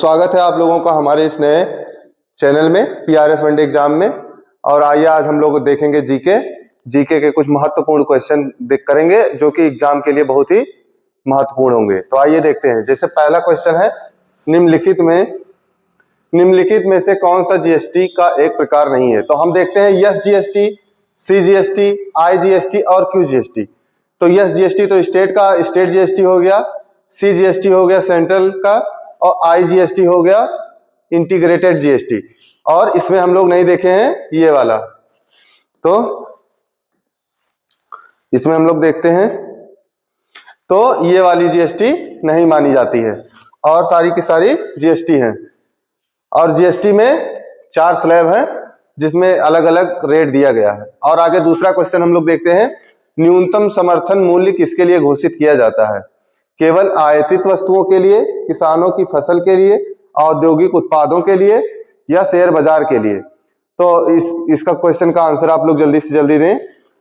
स्वागत है आप लोगों का हमारे इस नए चैनल में पीआरएस वनडे एग्जाम में। और आइए आज हम लोग देखेंगे जीके के कुछ महत्वपूर्ण क्वेश्चन करेंगे जो कि एग्जाम के लिए बहुत ही महत्वपूर्ण होंगे। तो आइए देखते हैं। जैसे पहला क्वेश्चन है, निम्नलिखित में से कौन सा जीएसटी का एक प्रकार नहीं है। तो हम देखते हैं S GST, C GST, I GST और क्यू जीएसटी। तो यस जीएसटी तो स्टेट जीएसटी हो गया, सी जीएसटी हो गया सेंट्रल का, और आई जीएसटी हो गया इंटीग्रेटेड जीएसटी। और इसमें हम लोग नहीं देखे हैं ये वाला, तो इसमें हम लोग देखते हैं तो ये वाली जीएसटी नहीं मानी जाती है और सारी की सारी जीएसटी है। और जीएसटी में 4 स्लैब है जिसमें अलग अलग रेट दिया गया है। और आगे दूसरा क्वेश्चन हम लोग देखते हैं, न्यूनतम समर्थन मूल्य किसके लिए घोषित किया जाता है। केवल आयातित वस्तुओं के लिए, किसानों की फसल के लिए, औद्योगिक उत्पादों के लिए, या शेयर बाजार के लिए। तो इसका क्वेश्चन का आंसर आप लोग जल्दी से जल्दी दें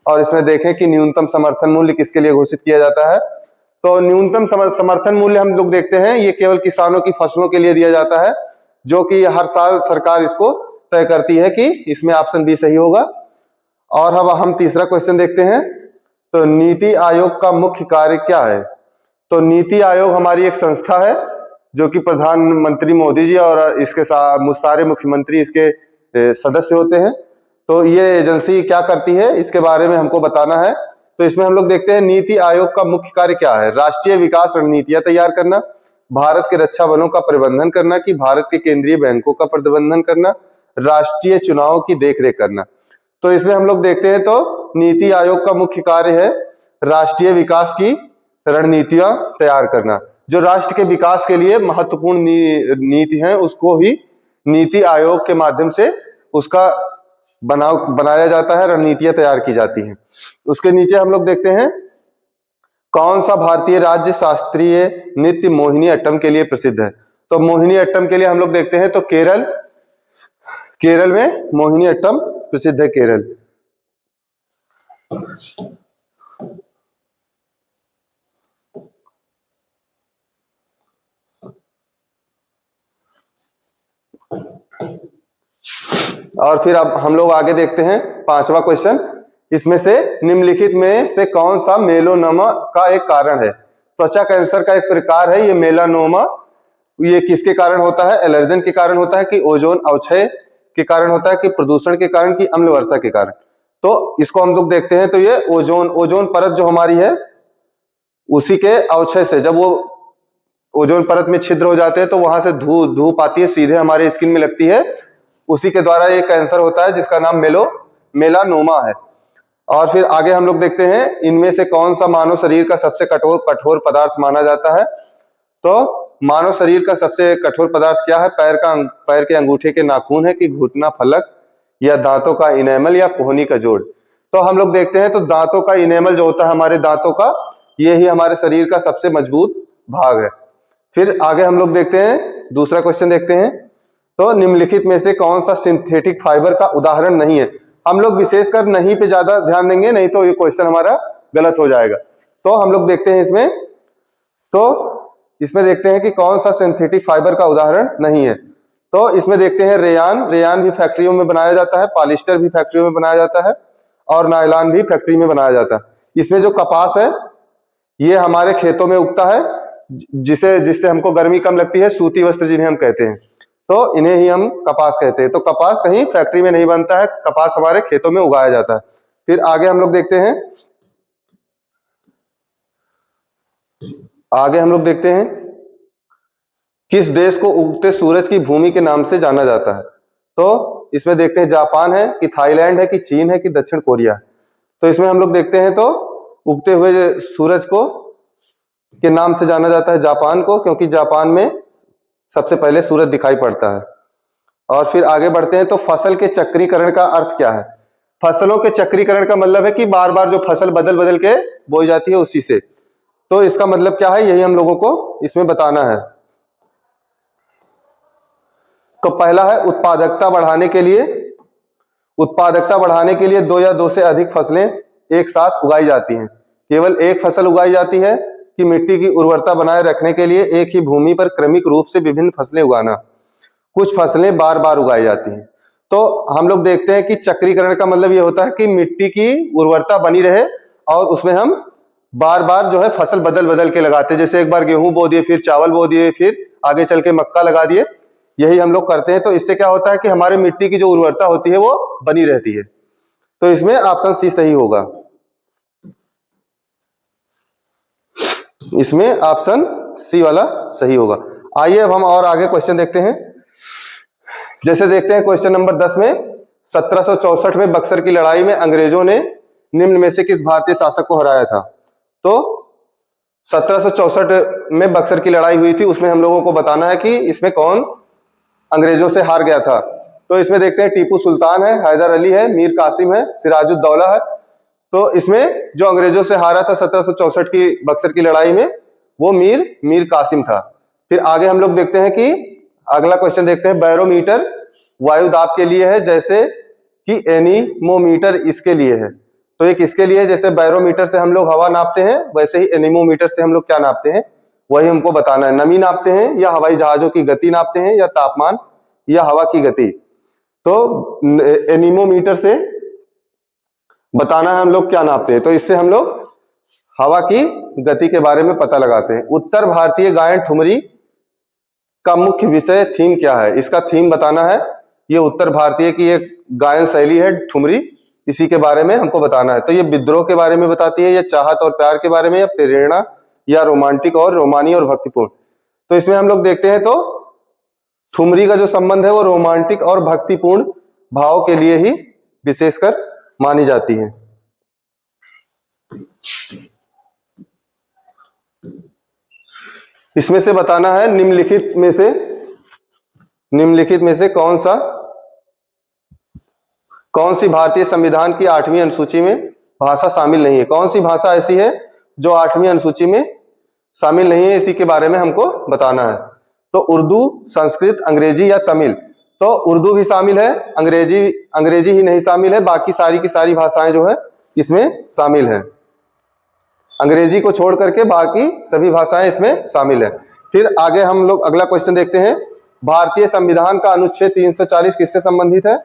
और इसमें देखें कि न्यूनतम समर्थन मूल्य किसके लिए घोषित किया जाता है। तो न्यूनतम समर्थन मूल्य हम लोग देखते हैं ये केवल किसानों की फसलों के लिए दिया जाता है, जो कि हर साल सरकार इसको तय करती है कि इसमें ऑप्शन बी सही होगा। और अब हम तीसरा क्वेश्चन देखते हैं, तो नीति आयोग का मुख्य कार्य क्या है। तो नीति आयोग हमारी एक संस्था है जो कि प्रधानमंत्री मोदी जी और इसके सारे मुख्यमंत्री इसके सदस्य होते हैं। तो ये एजेंसी क्या करती है इसके बारे में हमको बताना है। तो इसमें हम लोग देखते हैं नीति आयोग का मुख्य कार्य क्या है। राष्ट्रीय विकास रणनीतियां तैयार करना, भारत के रक्षा बलों का प्रबंधन करना, कि भारत के केंद्रीय बैंकों का प्रबंधन करना, राष्ट्रीय चुनाव की देखरेख करना। तो इसमें हम लोग देखते हैं तो नीति आयोग का मुख्य कार्य है राष्ट्रीय विकास की रणनीतियां तैयार करना। जो राष्ट्र के विकास के लिए महत्वपूर्ण नीति है उसको ही नीति आयोग के माध्यम से उसका बनाया जाता है, रणनीतियां तैयार की जाती हैं। उसके नीचे हम लोग देखते हैं कौन सा भारतीय राज्य शास्त्रीय नृत्य मोहिनी अट्टम के लिए प्रसिद्ध है। तो मोहिनी अट्टम के लिए हम लोग देखते हैं तो केरल में मोहिनी अट्टम प्रसिद्ध है, केरल। और फिर अब हम लोग आगे देखते हैं 5वां क्वेश्चन। इसमें से निम्नलिखित में से कौन सा मेलानोमा का एक कारण है। त्वचा कैंसर का एक प्रकार है ये मेलानोमा। ये किसके कारण होता है, एलर्जन के कारण होता है, कि ओजोन अवक्षय के कारण होता है, कि प्रदूषण के कारण, कि अम्ल वर्षा के कारण। तो इसको हम लोग देखते हैं तो ये ओजोन परत जो हमारी है उसी के अवक्षय से, जब वो ओजोन परत में छिद्र हो जाते हैं तो वहां से धूप आती है, सीधे हमारे स्किन में लगती है, उसी के द्वारा ये कैंसर होता है जिसका नाम मेलानोमा है। और फिर आगे हम लोग देखते हैं इनमें से कौन सा मानव शरीर का सबसे कठोर पदार्थ माना जाता है। तो मानव शरीर का सबसे कठोर पदार्थ क्या है, पैर के अंगूठे के नाखून है, कि घुटना फलक, या दांतों का इनेमल, या कोहनी का जोड़। तो हम लोग देखते हैं तो दांतों का इनेमल जो होता है हमारे दांतों का, ये ही हमारे शरीर का सबसे मजबूत भाग है। फिर आगे हम लोग देखते हैं दूसरा क्वेश्चन देखते हैं, तो निम्नलिखित में से कौन सा सिंथेटिक फाइबर का उदाहरण नहीं है। हम लोग विशेषकर नहीं पे ज्यादा ध्यान देंगे, नहीं तो ये क्वेश्चन हमारा गलत हो जाएगा। तो हम लोग देखते हैं इसमें देखते हैं कि कौन सा सिंथेटिक फाइबर का उदाहरण नहीं है। तो इसमें देखते हैं रेयान भी फैक्ट्रियों में बनाया जाता है, पॉलिस्टर भी फैक्ट्रियों में बनाया जाता है, और नायलॉन भी फैक्ट्री में बनाया जाता है। इसमें जो कपास है ये हमारे खेतों में उगता है, जिससे हमको गर्मी कम लगती है, सूती वस्त्र जिन्हें हम कहते हैं, तो इन्हें ही हम कपास कहते हैं। तो कपास कहीं फैक्ट्री में नहीं बनता है, कपास हमारे खेतों में उगाया जाता है। फिर आगे हम लोग देखते हैं किस देश को उगते सूरज की भूमि के नाम से जाना जाता है। तो इसमें देखते हैं जापान है, कि थाईलैंड है, कि चीन है, कि दक्षिण कोरिया है। तो इसमें हम लोग देखते हैं तो उगते हुए सूरज को के नाम से जाना जाता है जापान को, क्योंकि जापान में सबसे पहले सूरज दिखाई पड़ता है। और फिर आगे बढ़ते हैं तो फसल के चक्रीकरण का अर्थ क्या है। फसलों के चक्रीकरण का मतलब है कि बार बार जो फसल बदल के बोई जाती है उसी से। तो इसका मतलब क्या है, यही हम लोगों को इसमें बताना है। तो पहला है उत्पादकता बढ़ाने के लिए 2 या 2 से अधिक फसलें एक साथ उगाई जाती हैं। केवल एक फसल उगाई जाती है कि मिट्टी की उर्वरता बनाए रखने के लिए एक ही भूमि पर क्रमिक रूप से विभिन्न फसलें उगाना। कुछ फसलें बार बार उगाई जाती हैं। तो हम लोग देखते हैं कि चक्रीकरण का मतलब ये होता है कि मिट्टी की उर्वरता बनी रहे और उसमें हम बार बार जो है फसल बदल बदल के लगाते हैं। जैसे एक बार गेहूं बो दिए, फिर चावल बो दिए, फिर आगे चल के मक्का लगा दिए, यही हम लोग करते हैं। तो इससे क्या होता है कि हमारे मिट्टी की जो उर्वरता होती है वो बनी रहती है। तो इसमें ऑप्शन सी सही होगा। इसमें ऑप्शन सी वाला सही होगा। आइए अब हम और आगे क्वेश्चन देखते हैं। जैसे देखते हैं क्वेश्चन नंबर 10 में, 1764 में बक्सर की लड़ाई में अंग्रेजों ने निम्न में से किस भारतीय शासक को हराया था। तो 1764 में बक्सर की लड़ाई हुई थी, उसमें हम लोगों को बताना है कि इसमें कौन अंग्रेजों से हार गया था। तो इसमें देखते हैं टीपू सुल्तान है, हैदर अली है, मीर कासिम है, सिराजुद्दौला है। तो इसमें जो अंग्रेजों से हारा था 1764 की बक्सर की लड़ाई में, वो मीर कासिम था। फिर आगे हम लोग देखते हैं कि अगला क्वेश्चन देखते हैं, बैरोमीटर वायु दाब के लिए है जैसे कि एनीमोमीटर इसके लिए है। तो एक इसके लिए, जैसे बैरोमीटर से हम लोग हवा नापते हैं, वैसे ही एनीमोमीटर से हम लोग क्या नापते हैं वही हमको बताना है। नमी नापते हैं या हवाई जहाजों की गति नापते हैं या तापमान या हवा की गति। तो एनीमोमीटर से बताना है हम लोग क्या नापते हैं। तो इससे हम लोग हवा की गति के बारे में पता लगाते हैं। उत्तर भारतीय गायन ठुमरी का मुख्य विषय थीम क्या है। इसका थीम बताना है। ये उत्तर भारतीय की एक गायन शैली है ठुमरी, इसी के बारे में हमको बताना है। तो ये विद्रोह के बारे में बताती है, या चाहत और प्यार के बारे में, या प्रेरणा, या रोमांटिक और रोमानी और भक्तिपूर्ण। तो इसमें हम लोग देखते हैं तो ठुमरी का जो संबंध है वो रोमांटिक और भक्तिपूर्ण भाव के लिए ही विशेषकर मानी जाती है। इसमें से बताना है निम्नलिखित में से कौन सी भारतीय संविधान की 8वीं अनुसूची में भाषा शामिल नहीं है। कौन सी भाषा ऐसी है जो 8वीं अनुसूची में शामिल नहीं है, इसी के बारे में हमको बताना है। तो उर्दू, संस्कृत, अंग्रेजी या तमिल। तो उर्दू भी शामिल है, अंग्रेजी ही नहीं शामिल है, बाकी सारी की सारी भाषाएं जो है इसमें शामिल है। अंग्रेजी को छोड़ करके बाकी सभी भाषाएं इसमें शामिल है। फिर आगे हम लोग अगला क्वेश्चन देखते हैं। भारतीय संविधान का अनुच्छेद 340 किससे संबंधित है।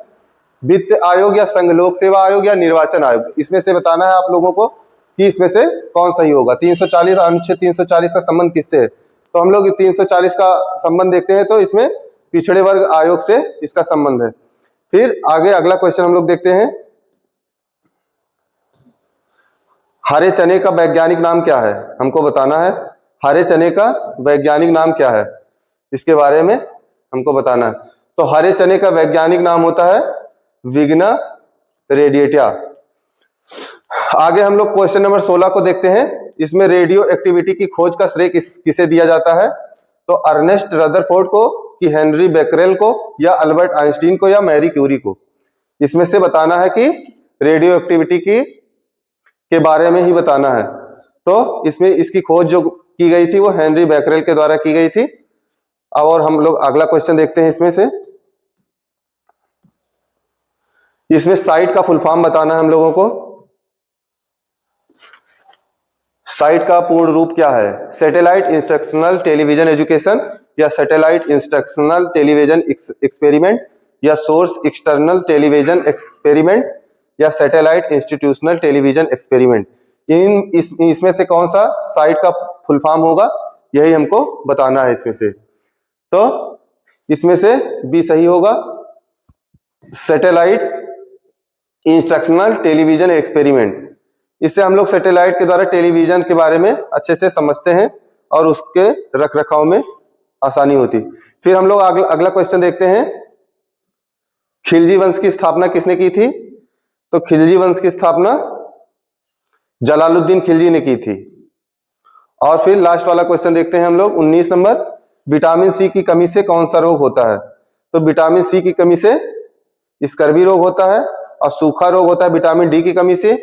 वित्त आयोग या संघ लोक सेवा आयोग या निर्वाचन आयोग। इसमें से बताना है आप लोगों को कि इसमें से कौन सही होगा। 340 अनुच्छेद 340 का संबंध किससे है। तो हम लोग 340 का संबंध देखते हैं, तो इसमें पिछड़े वर्ग आयोग से इसका संबंध है। फिर आगे अगला क्वेश्चन हम लोग देखते हैं। हरे चने का वैज्ञानिक नाम क्या है, हमको बताना है। हरे चने का वैज्ञानिक नाम क्या है, इसके बारे में हमको बताना है। तो हरे चने का वैज्ञानिक नाम होता है विग्ना रेडिएटा। आगे हम लोग क्वेश्चन नंबर 16 को देखते हैं। इसमें रेडियो एक्टिविटी की खोज का श्रेय किसे दिया जाता है। तो अर्नेस्ट रदरफोर्ड को, कि हेनरी बेकरेल को, या अल्बर्ट आइंस्टीन को, या मैरी क्यूरी को। इसमें से बताना है कि रेडियो एक्टिविटी के बारे में ही बताना है। तो इसमें इसकी खोज जो की गई थी वो हेनरी बेकरेल के द्वारा की गई थी। और हम लोग अगला क्वेश्चन देखते हैं। इसमें साइट का फुल फॉर्म बताना है हम लोगों को। साइट का पूर्ण रूप क्या है। सैटेलाइट इंस्ट्रक्शनल टेलीविजन एजुकेशन, या सैटेलाइट इंस्ट्रक्शनल टेलीविजन एक्सपेरिमेंट, या सोर्स एक्सटर्नल टेलीविजन एक्सपेरिमेंट, या सैटेलाइट इंस्टीट्यूशनल टेलीविजन एक्सपेरिमेंट। इसमें से कौन सा साइट का फुल फॉर्म होगा, यही हमको बताना है इसमें से। तो इसमें से बी सही होगा, सैटेलाइट इंस्ट्रक्शनल टेलीविजन एक्सपेरिमेंट। इससे हम लोग सैटेलाइट के द्वारा टेलीविजन के बारे में अच्छे से समझते हैं और उसके रखरखाव में आसानी होती। फिर हम लोग अगला क्वेश्चन देखते हैं। खिलजी वंश की स्थापना किसने की थी। तो खिलजी वंश की स्थापना जलालुद्दीन खिलजी ने की थी। और फिर लास्ट वाला क्वेश्चन देखते हैं हम लोग 19 नंबर। विटामिन सी की कमी से कौन सा रोग होता है। तो विटामिन सी की कमी से स्कर्वी रोग होता है, और सूखा रोग होता है विटामिन डी की कमी से।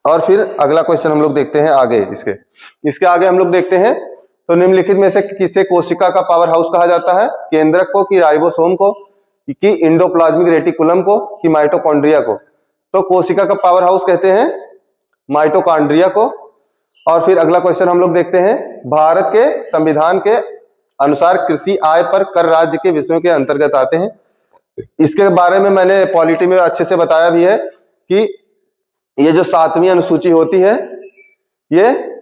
और फिर अगला क्वेश्चन हम लोग देखते हैं आगे। इसके आगे हम लोग देखते हैं। तो निम्नलिखित में से किसे कोशिका का पावर हाउस कहा जाता है। केंद्रक को, कि राइबोसोम को, कि इंडोप्लाज्मिक रेटिकुलम को, कि माइटोकॉन्ड्रिया को। तो कोशिका का पावर हाउस कहते हैं माइटोकॉन्ड्रिया को। और फिर अगला क्वेश्चन हम लोग देखते हैं, भारत के संविधान के अनुसार कृषि आय पर कर राज्य के विषयों के अंतर्गत आते हैं। इसके बारे में मैंने पॉलिटी में अच्छे से बताया भी है कि ये जो 7वीं अनुसूची होती है, ये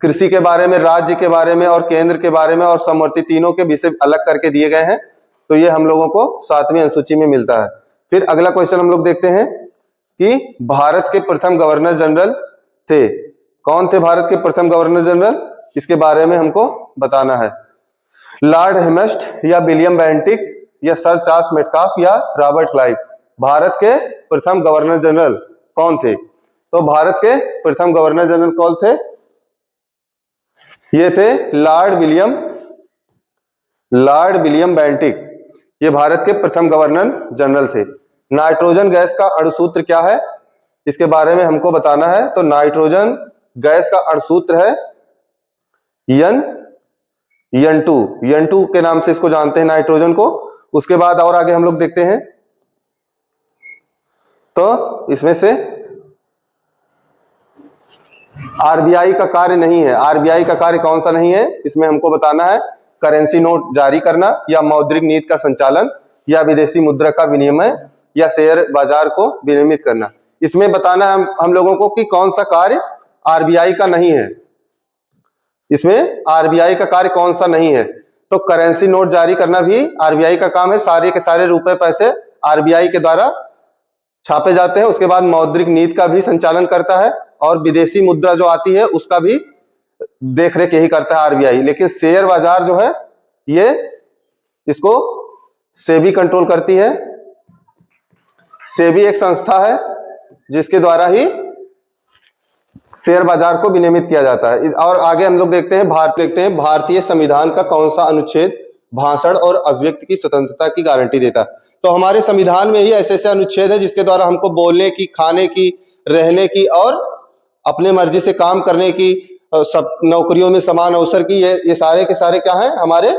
कृषि के बारे में, राज्य के बारे में और केंद्र के बारे में और समवर्ती तीनों के विषय अलग करके दिए गए हैं। तो ये हम लोगों को 7वीं अनुसूची में मिलता है। फिर अगला क्वेश्चन हम लोग देखते हैं कि भारत के प्रथम गवर्नर जनरल थे। कौन थे भारत के प्रथम गवर्नर जनरल? इसके बारे में हमको बताना है। लॉर्ड हेमस्ट या विलियम बेंटिक या सर चार्ल्स मेटकाफ या रॉबर्ट क्लाइव, भारत के प्रथम गवर्नर जनरल कौन थे? तो भारत के प्रथम गवर्नर जनरल कौन थे? ये थे लॉर्ड विलियम बेंटिक। ये भारत के प्रथम गवर्नर जनरल थे। नाइट्रोजन गैस का अणुसूत्र क्या है? इसके बारे में हमको बताना है। तो नाइट्रोजन गैस का अणुसूत्र है N2 के नाम से इसको जानते हैं, नाइट्रोजन को। उसके बाद और आगे हम लोग देखते हैं, तो इसमें से आरबीआई का कार्य नहीं है। आरबीआई का कार्य कौन सा नहीं है? इसमें हमको बताना है करेंसी नोट जारी करना या मौद्रिक नीति का संचालन या विदेशी मुद्रा का विनिमय या शेयर बाजार को विनियमित करना। इसमें बताना है हम लोगों को कि कौन सा कार्य आरबीआई का नहीं है। इसमें आरबीआई का कार्य कौन सा नहीं है? तो करेंसी नोट जारी करना भी आरबीआई का काम है। सारे के सारे रुपए पैसे आरबीआई के द्वारा छापे जाते हैं। उसके बाद मौद्रिक नीति का भी संचालन करता है और विदेशी मुद्रा जो आती है उसका भी देखरेख यही करता है आरबीआई। लेकिन शेयर बाजार जो है ये इसको सेबी कंट्रोल करती है। सेबी एक संस्था है जिसके द्वारा ही शेयर बाजार को विनियमित किया जाता है। और आगे हम लोग देखते हैं भारतीय संविधान का कौन सा अनुच्छेद भाषण और अभिव्यक्ति की स्वतंत्रता की गारंटी देता है? तो हमारे संविधान में ही ऐसे ऐसे अनुच्छेद है जिसके द्वारा हमको बोलने की, खाने की, रहने की और अपने मर्जी से काम करने की, सब नौकरियों में समान अवसर की, ये सारे के सारे क्या है? हमारे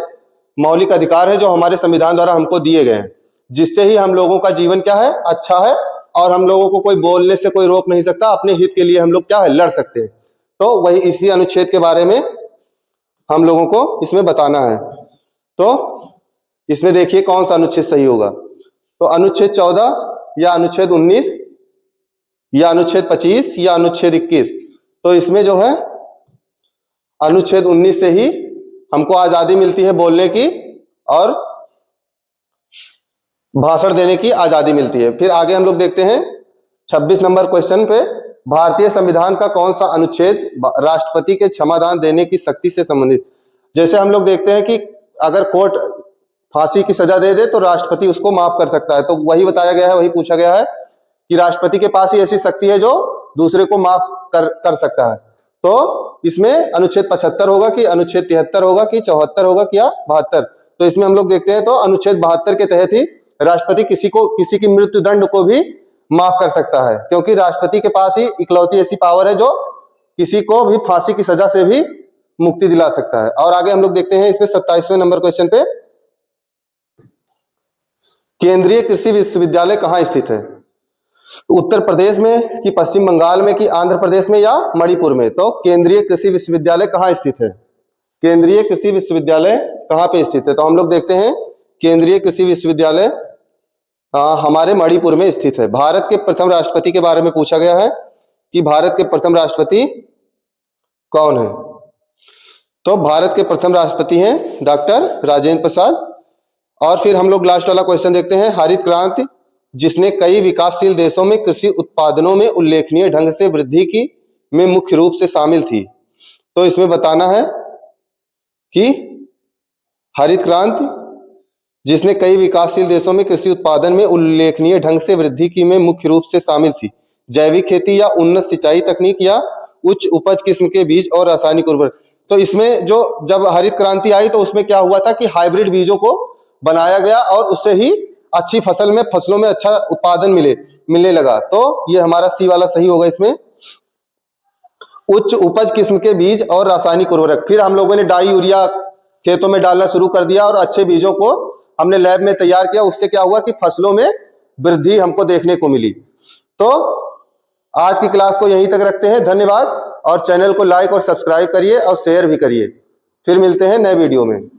मौलिक अधिकार है जो हमारे संविधान द्वारा हमको दिए गए हैं, जिससे ही हम लोगों का जीवन क्या है? अच्छा है। और हम लोगों को कोई बोलने से कोई रोक नहीं सकता। अपने हित के लिए हम लोग क्या है? लड़ सकते हैं। तो वही इसी अनुच्छेद के बारे में हम लोगों को इसमें बताना है। तो इसमें देखिए कौन सा अनुच्छेद सही होगा। तो अनुच्छेद 14 या अनुच्छेद 19 या अनुच्छेद 25 या अनुच्छेद 21। तो इसमें जो है अनुच्छेद 19 से ही हमको आजादी मिलती है बोलने की और भाषण देने की आजादी मिलती है। फिर आगे हम लोग देखते हैं 26 नंबर क्वेश्चन पे, भारतीय संविधान का कौन सा अनुच्छेद राष्ट्रपति के क्षमादान देने की शक्ति से संबंधित? जैसे हम लोग देखते हैं कि अगर कोर्ट फांसी की सजा दे दे तो राष्ट्रपति उसको माफ कर सकता है। तो वही बताया गया है, वही पूछा गया है कि राष्ट्रपति के पास ही ऐसी शक्ति है जो दूसरे को माफ कर सकता है। तो इसमें अनुच्छेद 75 होगा कि अनुच्छेद 73 होगा कि 74 होगा कि या 72? तो इसमें हम लोग देखते हैं तो अनुच्छेद 72 के तहत ही राष्ट्रपति किसी की मृत्यु दंड को भी माफ कर सकता है, क्योंकि राष्ट्रपति के पास ही इकलौती ऐसी पावर है जो किसी को भी फांसी की सजा से भी मुक्ति दिला सकता है। और आगे हम लोग देखते हैं इसमें 27वें नंबर क्वेश्चन पे, केंद्रीय कृषि विश्वविद्यालय कहाँ स्थित है? उत्तर प्रदेश में कि पश्चिम बंगाल में कि आंध्र प्रदेश में या मणिपुर में? तो केंद्रीय कृषि विश्वविद्यालय कहाँ स्थित है? केंद्रीय कृषि विश्वविद्यालय कहाँ पे स्थित है? तो हम लोग देखते हैं केंद्रीय कृषि विश्वविद्यालय हमारे मणिपुर में स्थित है। भारत के प्रथम राष्ट्रपति के बारे में पूछा गया है कि भारत के प्रथम राष्ट्रपति कौन है? तो भारत के प्रथम राष्ट्रपति हैं डॉक्टर राजेंद्र प्रसाद। और फिर हम लोग लास्ट वाला क्वेश्चन देखते हैं, हरित क्रांति जिसने कई विकासशील देशों में कृषि उत्पादनों में उल्लेखनीय ढंग से वृद्धि की में मुख्य रूप से शामिल थी। तो इसमें बताना है कि हरित क्रांति जिसने कई विकासशील देशों में कृषि उत्पादन में उल्लेखनीय ढंग से वृद्धि की में मुख्य रूप से शामिल थी जैविक खेती या उन्नत सिंचाई तकनीक या उच्च उपज किस्म के बीज और रासायनिक उर्वरक। तो इसमें जो जब हरित क्रांति आई तो उसमें क्या हुआ था कि हाइब्रिड बीजों को बनाया गया और उससे ही अच्छी फसलों में अच्छा उत्पादन मिलने लगा। तो ये हमारा सी वाला सही होगा। इसमें उच्च उपज किस्म के बीज और रासायनिक उर्वरक, फिर हम लोगों ने डाई यूरिया खेतों में डालना शुरू कर दिया और अच्छे बीजों को हमने लैब में तैयार किया। उससे क्या हुआ कि फसलों में वृद्धि हमको देखने को मिली। तो आज की क्लास को यहीं तक रखते हैं। धन्यवाद। और चैनल को लाइक और सब्सक्राइब करिए और शेयर भी करिए। फिर मिलते हैं नए वीडियो में।